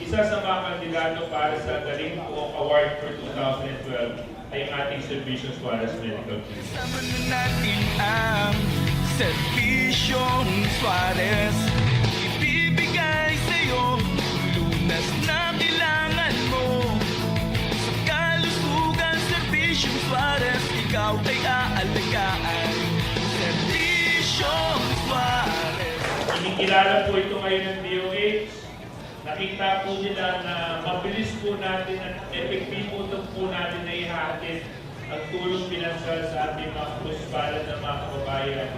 Isa sa mga kandidato para sa Galing Po Award for 2012 ay ang ating Servicio Suarez Medical Clinic. Sama na natin ang Servisyong Suarez. Ibibigay sa'yo lunas na kailangan mo. Sa kalusugan, Servisyong Suarez, ikaw ay aalagaan. Servisyong Suarez. Kinikilala po ito ngayon ng DOH. Nakita po nila na mabilis po natin at epektibo po natin na ihatid ang tulong pinansal sa ating mga puspalad na mga kababayan.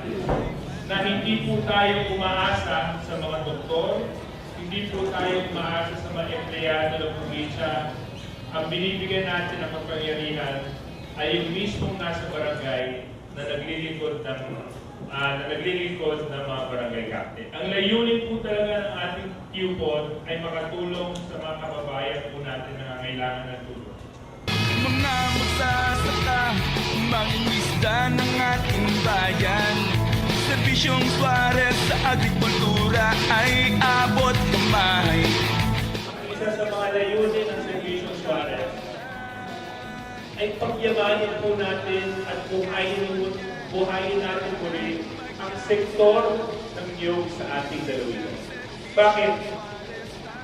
Na hindi po tayo umaasa sa mga doktor, hindi po tayo umaasa sa mga empleyado ng probinsya. Ang binibigyan natin ng kapangyarihan ay yung mismong nasa barangay na naglilingkod ng mga barangay captain. Ang layunin po talaga ng ating QPOD ay makatulong sa mga kababayan po natin na nangangailangan ng tulong. Mga magsasaka, mangingisda ng ating bayan. Servisyong Suarez sa agrikultura ay abot kamay. Isa sa mga layunin ng Servicio Suarez ay pagyamanin po natin at buhayin natin muli ang sektor ng niyog sa ating dalawigan. Bakit?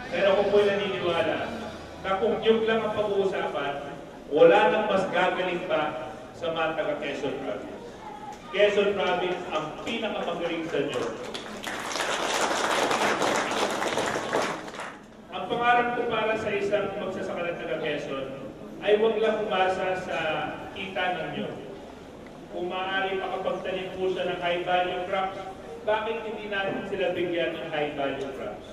Pero ako po'y naniniwala na kung niyog lang ang pag-uusapan, wala nang mas gagaling pa sa mga taga Quezon Province. Quezon Province ang pinakamagaling sa niyog. Ang pangarap ko para sa isang magsasaka ng taga Quezon ay huwag lang umasa sa kita ng niyog. Kung maaari makapagtanim po siya ng high-value crops, bakit hindi natin sila bigyan ng high-value crops?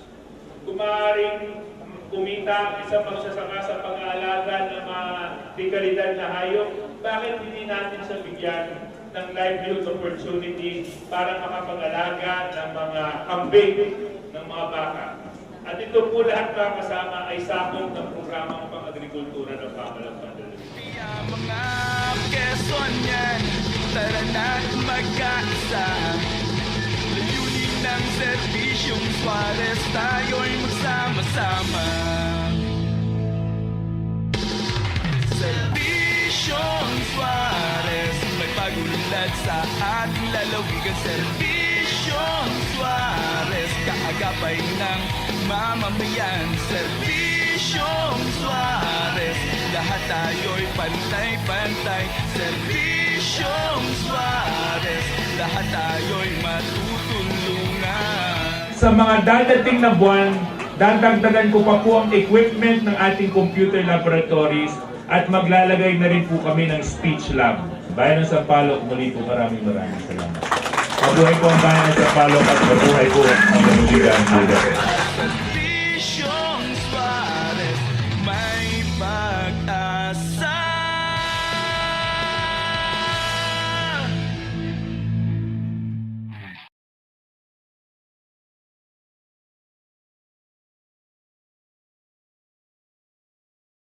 Kung maaaring kumita ang isang magsasaka sa pag-aalaga ng mga dekalidad na hayop, bakit hindi natin siya bigyan ng livelihood opportunity para makapag-alaga ng mga kambing, ng mga baka? At ito po lahat mga kasama ay sakop ng programang pang-agrikultura ng Pamalang Pandalawin. Kaya mga Quezon yan, tara na't magkaisa. Layunin ng Servisyong Suarez, tayo'y magsama-sama. Servisyong Suarez, may pagulad sa ating lalawigan. Servisyong Suarez, kaagapay ng mamamayan. Servisyong Suarez, lahat tayo'y pantay-pantay. Servisyong Suarez, lahat tayo'y matutulungan. Sa mga dadating na buwan, dadagdagan ko pa po ang equipment ng ating computer laboratories at maglalagay na rin po kami ng speech lab. Bayan ng Sampaloc, muli po maraming salamat. Mabuhay po ang bayan ng Sampaloc at mabuhay po ang Lalawigan.